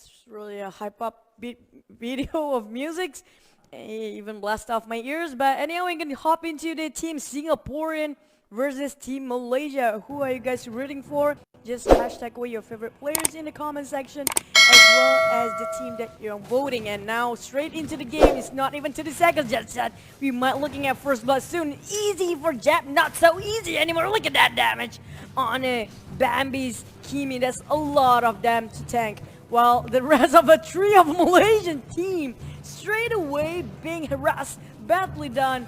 It's really a hype up video of music. Even blast off my ears. But anyway, we can hop into the team Singaporean versus Team Malaysia. Who are you guys rooting for? Just hashtag away your favorite players in the comment section, as well as the team that you're voting. And now straight into the game. It's not even 30 seconds yet. We might looking at first blood soon. Easy for Jap, not so easy anymore. Look at that damage on Bambi's Kimi. That's a lot of them to tank. While the rest of a three of Malaysian team straight away being harassed, badly done.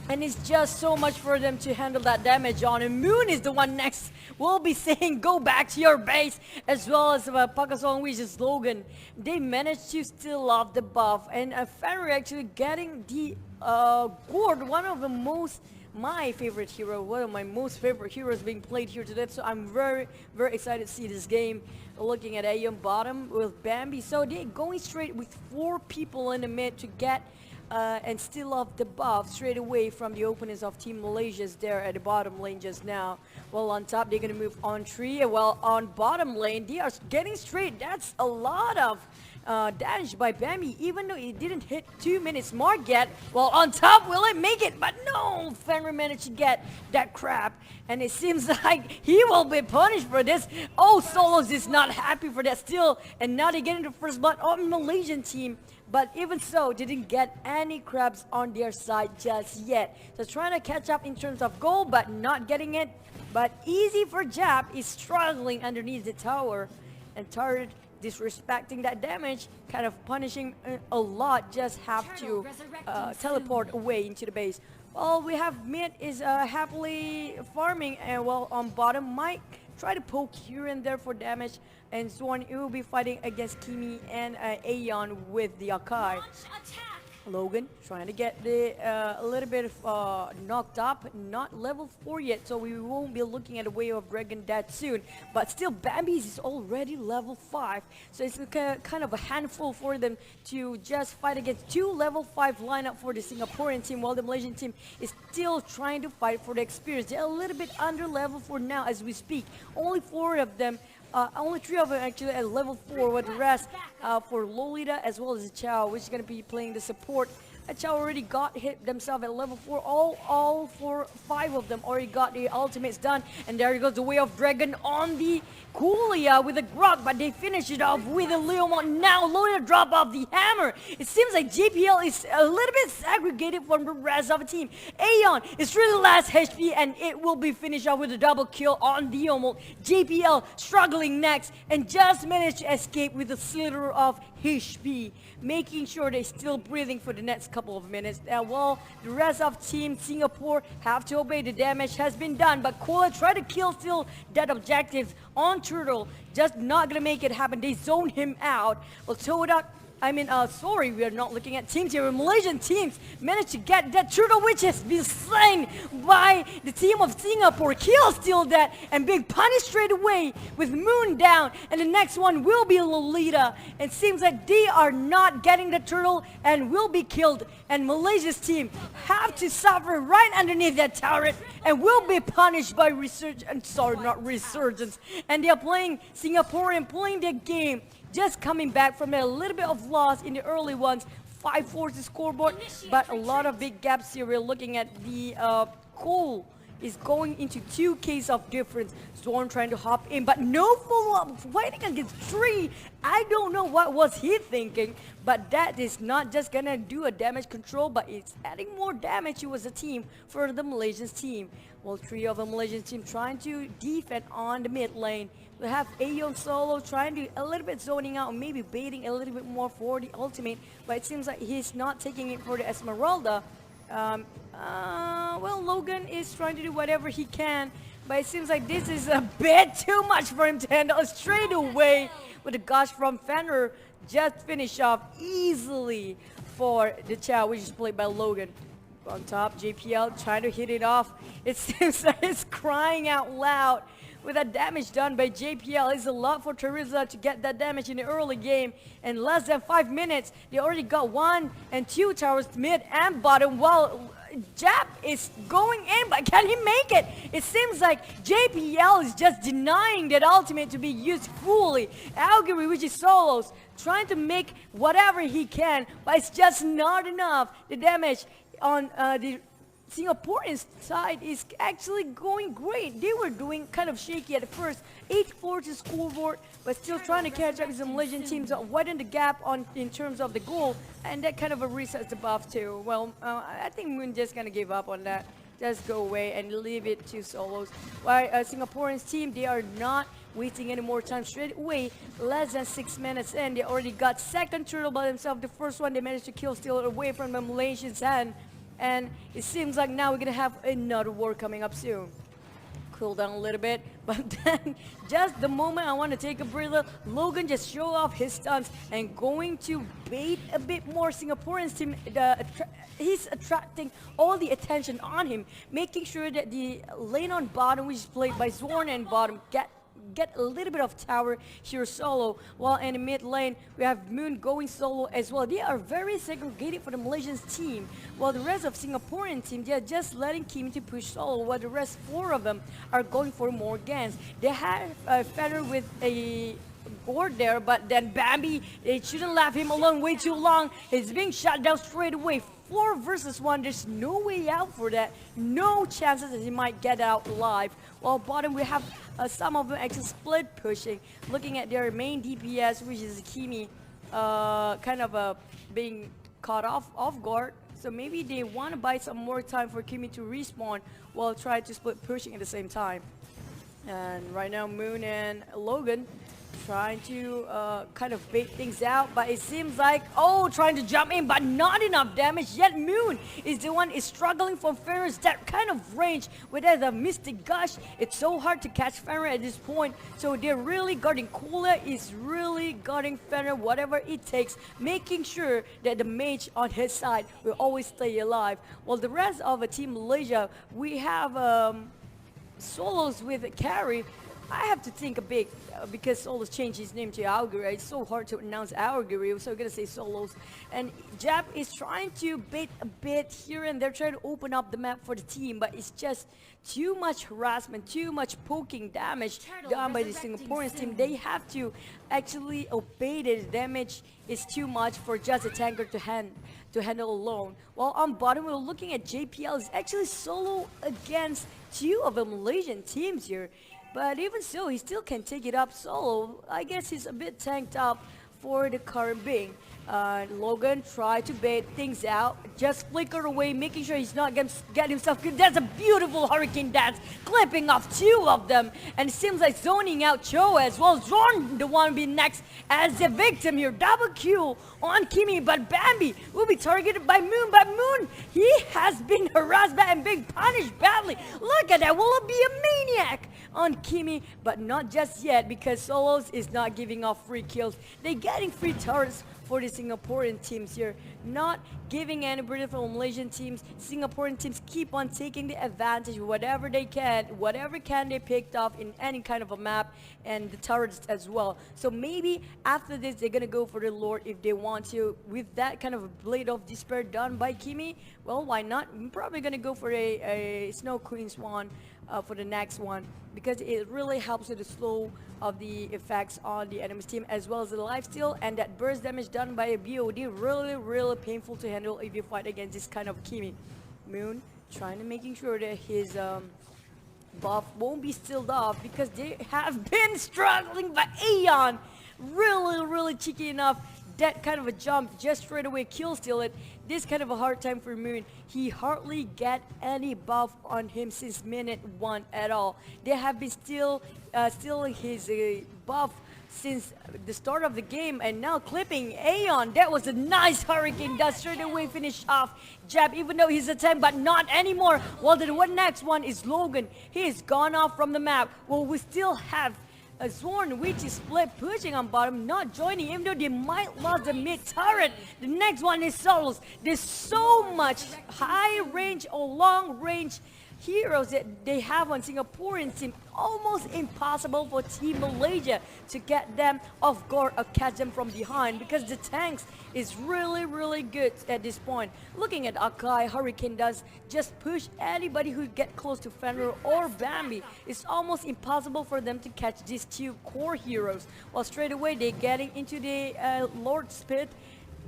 And it's just so much for them to handle that damage on. And Moon is the one next. We'll be saying go back to your base, as well as Pakasong, which is slogan. They managed to still off the buff. And Ferry actually getting the Gord, one of the my favorite hero, one of my most favorite heroes being played here today. So I'm very, very excited to see this game. Looking at Aeon bottom with Bambi. So they're going straight with 4 people in the mid to get and steal off the buff straight away from the opponents of Team Malaysia's there at the bottom lane just now. Well, on top, they're going to move on 3. Well, on bottom lane, they are getting straight. That's a lot of damage by Bambi, even though it didn't hit 2 minutes mark yet. Well, on top, will it make it? But no, Fenrir managed to get that crap, and it seems like he will be punished for this. Oh, Solos is not happy for that still, and now they get into first blood on Malaysian team. But even so, they didn't get any crabs on their side just yet. So trying to catch up in terms of goal, but not getting it. But easy for Jap is struggling underneath the tower, and Turret disrespecting that damage, kind of punishing a lot, just have to teleport away into the base. Well, we have mid is happily farming, and well, on bottom might try to poke here and there for damage, and Zorn will be fighting against Kimi and Aeon with the Akai. Logan trying to get the a little bit of knocked up, not level 4 yet, so we won't be looking at a wave of dragon that soon. But still, Bambi's is already level 5, so it's kind of a handful for them to just fight against 2 level 5 lineup for the Singaporean team, while the Malaysian team is still trying to fight for the experience. They're a little bit under level for now as we speak. Only 4 of them. Only 3 of them actually at level 4, with the rest for Lolita as well as Chow, which is going to be playing the support. Chow already got hit themselves at level 4. All 5 of them already got the ultimates done. And there goes the Way of Dragon on the Coolia with a Grog, but they finish it off with a Leomon. Now Lolita drop off the hammer. It seems like JPL is a little bit segregated from the rest of the team. Aeon is really last HP, and it will be finished off with a double kill on Diomo. JPL struggling next and just managed to escape with a slither of HP, making sure they're still breathing for the next couple of minutes. Well, the rest of Team Singapore have to obey. The damage has been done, but Kola tried to kill still that objective on Turtle, just not gonna make it happen. They zoned him out. Well, Todak, sorry, we are not looking at teams here. Malaysian teams managed to get that Turtle, which has been slain by the team of Singapore. Kill still that and being punished straight away with Moon down. And the next one will be Lolita. It seems like they are not getting the Turtle and will be killed. And Malaysia's team have to suffer right underneath that turret and will be punished by Resurgence. Not Resurgence. And they are playing Singaporean, playing their game. Just coming back from a little bit of loss in the early ones. 5-4 the scoreboard, but a lot of big gaps here. We're looking at the Cole is going into 2Ks of difference. Zorn trying to hop in, but no follow-up, fighting against 3. I don't know what was he thinking, but that is not just gonna do a damage control, but it's adding more damage to as a team for the Malaysian team. Well, 3 of the Malaysian team trying to defend on the mid lane. We have Aeon solo trying to a little bit zoning out, maybe baiting a little bit more for the ultimate, but it seems like he's not taking it for the Esmeralda. Well, Logan is trying to do whatever he can, but it seems like this is a bit too much for him to handle straight away with a gush from Fenrir. Just finish off easily for the Chow, which is played by Logan. On top, JPL trying to hit it off. It seems like it's crying out loud with that damage done by JPL. It's a lot for Teresa to get that damage in the early game. In less than 5 minutes, they already got 1 and 2 towers mid and bottom, while Jap is going in, but can he make it? It seems like JPL is just denying that ultimate to be used fully. Augury, which is solos, trying to make whatever he can, but it's just not enough. The damage on the Singaporean side is actually going great. They were doing kind of shaky at first. 8-4 to scoreboard, but still trying to catch up with some Malaysian teams, widen the gap in terms of the goal, and that kind of a resets the buff too. Well, I think Moon just gonna give up on that. Just go away and leave it to solos. While Singaporean's team, they are not wasting any more time. Straight away, less than 6 minutes in, they already got second turtle by themselves. The first one they managed to kill still away from the Malaysian's hand. And it seems like now we're gonna have another war coming up soon. Cool down a little bit, but then just the moment I want to take a breather, Logan just show off his stunts and going to bait a bit more Singaporeans team. He's attracting all the attention on him, making sure that the lane on bottom, which is played by Zorn and bottom, get a little bit of tower here solo, while in the mid lane we have Moon going solo as well. They are very segregated for the Malaysian team, while the rest of Singaporean team, they are just letting Kim to push solo, while the rest 4 of them are going for more gans. They have Feather with a board there, but then Bambi, they shouldn't leave him alone way too long. He's being shot down straight away. 4 versus 1, there's no way out for that. No chances that he might get out alive. While bottom we have some of them actually split pushing. Looking at their main DPS, which is Kimi, kind of being caught off guard. So maybe they want to buy some more time for Kimi to respawn while trying to split pushing at the same time. And right now Moon and Logan trying to kind of bait things out, but it seems like, trying to jump in, but not enough damage. Yet Moon is the one is struggling for Ferris, that kind of range with the Mystic Gush. It's so hard to catch Ferris at this point, so they're really guarding. Cooler is really guarding Ferris, whatever it takes, making sure that the mage on his side will always stay alive. While the rest of Team Malaysia, we have solos with carry. I have to think a bit because Solos changed his name to Augury. It's so hard to announce Augury, so I'm gonna say Solos. And Jap is trying to bait a bit here and there, trying to open up the map for the team, but it's just too much harassment, too much poking damage done by the Singaporean team. They have to actually obey the damage. Is too much for just a tanker to handle alone. While on bottom, we're looking at JPL is actually solo against 2 of the Malaysian teams here. But even so, he still can take it up solo. I guess he's a bit tanked up for the current being. Logan tried to bait things out, just flickered away, making sure he's not going to get himself killed. That's a beautiful hurricane dance, clipping off 2 of them. And it seems like zoning out Cho as well. Zorn, the one being next as the victim here. Double kill on Kimi, but Bambi will be targeted by Moon. But Moon, he has been harassed by and being punished badly. Look at that, will it be a maniac on Kimi? But not just yet, because Solos is not giving off free kills. They're getting free turrets for the Singaporean teams here, not giving anybody from Malaysian teams. Singaporean teams keep on taking the advantage, whatever they can, they picked up in any kind of a map, and the turrets as well. So maybe after this they're gonna go for the Lord if they want to, with that kind of a Blade of Despair done by Kimi. Well, why not? I'm probably gonna go for a Snow Queen Swan for the next one, because it really helps with the slow of the effects on the enemy's team, as well as the lifesteal and that burst damage done by a BOD. Really painful to handle if you fight against this kind of Kimi. Moon trying to making sure that his buff won't be sealed off, because they have been struggling, but Aeon really cheeky enough. That kind of a jump just straight away kill steal it. This kind of a hard time for Moon. He hardly get any buff on him since minute 1 at all. They have been stealing his buff since the start of the game, and now clipping Aeon. That was a nice hurricane that straight away finished off Jab, even though he's attacked, but not anymore. Well, the next one is Logan. He is gone off from the map. Well, we still have a Zorn, which is split pushing on bottom, not joining, even though they might lose the mid turret. The next one is Solos. There's so much high range or long range heroes that they have on Singaporean team, almost impossible for Team Malaysia to get them off guard or catch them from behind, because the tanks is really good at this point. Looking at Akai, Hurricane does just push anybody who get close to Fenrir or Bambi. It's almost impossible for them to catch these two core heroes. Well, straight away they're getting into the Lord's Pit,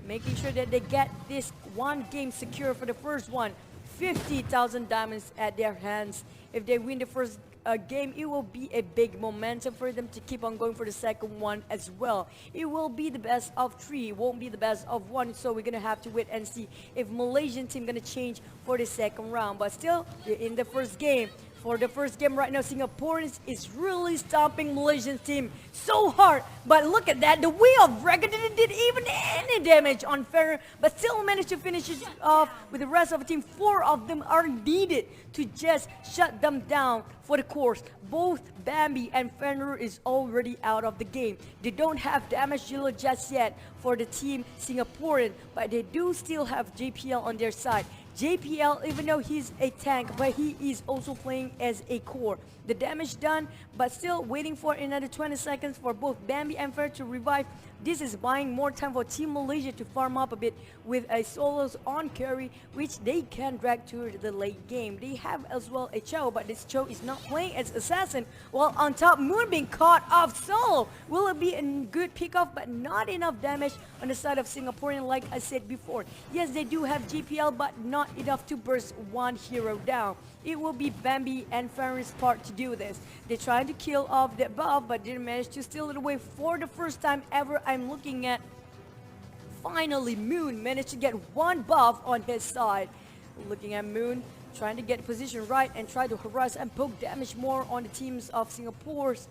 making sure that they get this one game secure for the first one. 50,000 diamonds at their hands. If they win the first game, it will be a big momentum for them to keep on going for the second one as well. It will be the best of 3, won't be the best of 1, so we're gonna have to wait and see if Malaysian team gonna change for the second round. But still, we're in the first game. For the first game right now, Singaporeans is really stomping Malaysian team so hard. But look at that, the Wheel of Dragon didn't did even any damage on Ferrer, but still managed to finish it off with the rest of the team. 4 of them are needed to just shut them down for the course. Both Bambi and Fenrir is already out of the game. They don't have damage dealer just yet for the team Singaporean, but they do still have JPL on their side. JPL, even though he's a tank, but he is also playing as a core. The damage done, but still waiting for another 20 seconds for both Bambi and Fer to revive. This is buying more time for Team Malaysia to farm up a bit with a solos on carry, which they can drag to the late game. They have as well a Cho, but this Cho is not playing as assassin, while on top Moon being caught off solo. Will it be a good pick-off, but not enough damage on the side of Singaporean, like I said before. Yes, they do have GPL, but not enough to burst one hero down. It will be Bambi and Ferris' part to do this. They tried to kill off the buff, but didn't manage to steal it away for the first time ever. I'm looking at. Finally, Moon managed to get one buff on his side. Looking at Moon, trying to get position right and try to harass and poke damage more on the teams of Singapore's,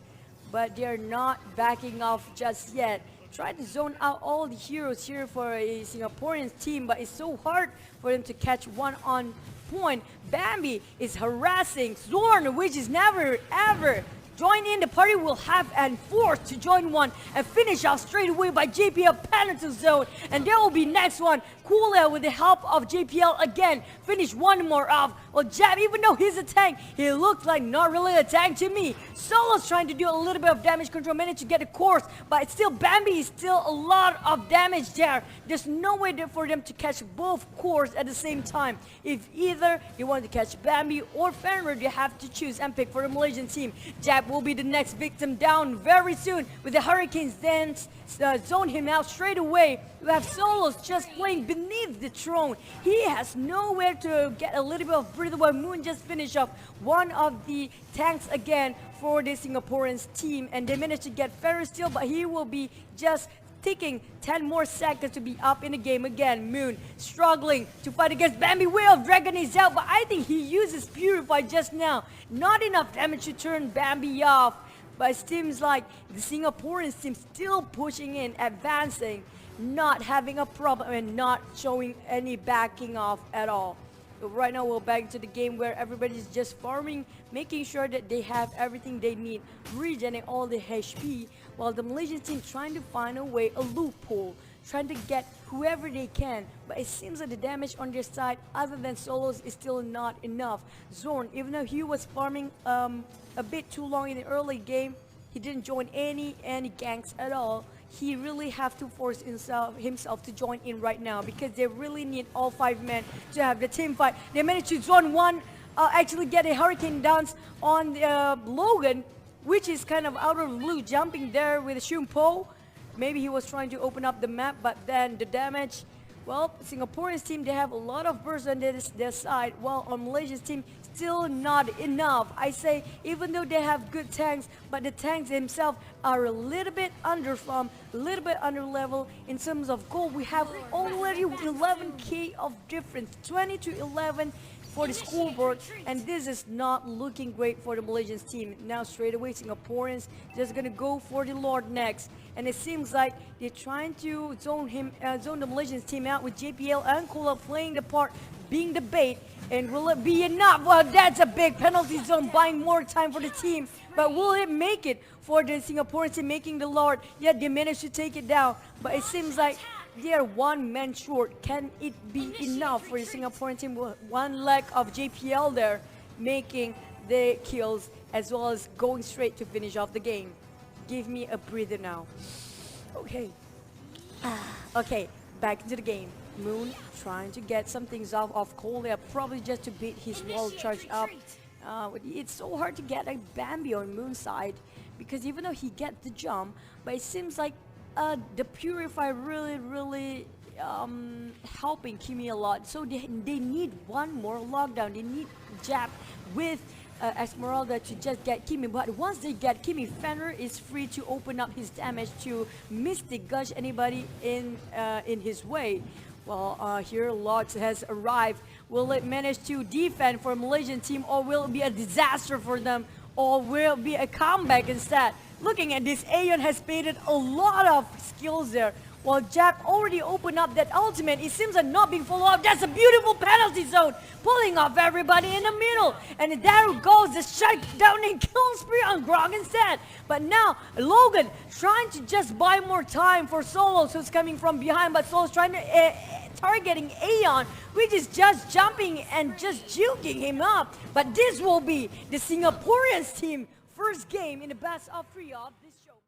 but they're not backing off just yet. Try to zone out all the heroes here for a Singaporean team, but it's so hard for them to catch one on point. Bambi is harassing Zorn, which is never ever join in. The party will have and forced to join one and finish off straight away by JPL penalty zone, and there will be next one. Cooler with the help of JPL again finish one more off. Well, Jab, even though he's a tank, he looks like not really a tank to me. Solo's trying to do a little bit of damage control, managed to get a course, but still Bambi is still a lot of damage there. There's no way there for them to catch both cores at the same time. If either you want to catch Bambi or Fenrir, you have to choose and pick for the Malaysian team. Jab will be the next victim down very soon with the Hurricanes then zone him out straight away. We have Solos just playing beneath the throne. He has nowhere to get a little bit of breather while Moon just finished up one of the tanks again for the Singaporeans team, and they managed to get Ferris still, but he will be just ticking 10 more seconds to be up in the game again. Moon struggling to fight against Bambi. Wheel of Dragon is out, but I think he uses Purify just now. Not enough damage to turn Bambi off. But it seems like the Singaporean team still pushing in, advancing, not having a problem and not showing any backing off at all. But right now we're back into the game where everybody's just farming, making sure that they have everything they need, regenerating all the HP, while the Malaysian team trying to find a way, a loophole, trying to get whoever they can. But it seems that the damage on their side, other than Solos, is still not enough. Zorn, even though he was farming a bit too long in the early game, he didn't join any ganks at all. He really have to force himself to join in right now, because they really need all 5 men to have the team fight. They managed to zone one, actually get a Hurricane dance on Logan, which is kind of out of the blue, jumping there with Shumpo. Maybe he was trying to open up the map, but then the damage. Well, Singaporean's team, they have a lot of bursts on their side, while on Malaysia's team, still not enough. I say, even though they have good tanks, but the tanks themselves are a little bit underfarmed, a little bit under level. In terms of gold, we have already 11k of difference, 20 to 11 for the scoreboard, and this is not looking great for the Malaysian team. Now straight away, Singaporeans just gonna go for the Lord next, and it seems like they're trying to zone the Malaysian team out with JPL and Kula playing the part, being the bait. And will it be enough? Well, that's a big penalty zone, buying more time for the team. But will it make it for the Singaporeans team making the Lord? Yeah, they managed to take it down, but it seems like they are 1 man short. Can it be enough for the Singaporean team with 1 leg of JPL there? making the kills as well as going straight to finish off the game. Give me a breather now. Okay. Okay, back into the game. Moon trying to get some things off of Kolya, probably just to beat his wall charge up. It's so hard to get a Bambi on Moon's side because even though he gets the jump, but it seems like the Purify really helping Kimi a lot. So they need one more lockdown. They need Jap with Esmeralda to just get Kimi, but once they get Kimi, Fenrir is free to open up his damage to Mystic Gush anybody in his way. Well, here Lox has arrived. Will it manage to defend for Malaysian team, or will it be a disaster for them, or will it be a comeback instead? Looking at this, Aeon has baited a lot of skills there. While Jap already opened up that ultimate, it seems like not being followed up. That's a beautiful penalty zone, pulling off everybody in the middle. And there goes the shutdown and kill spree on Grog instead. But now, Logan trying to just buy more time for Solos, who's coming from behind, but Solos trying to targeting Aeon, which is just jumping and just juking him up. But this will be the Singaporeans team first game in the best of 3 of this show.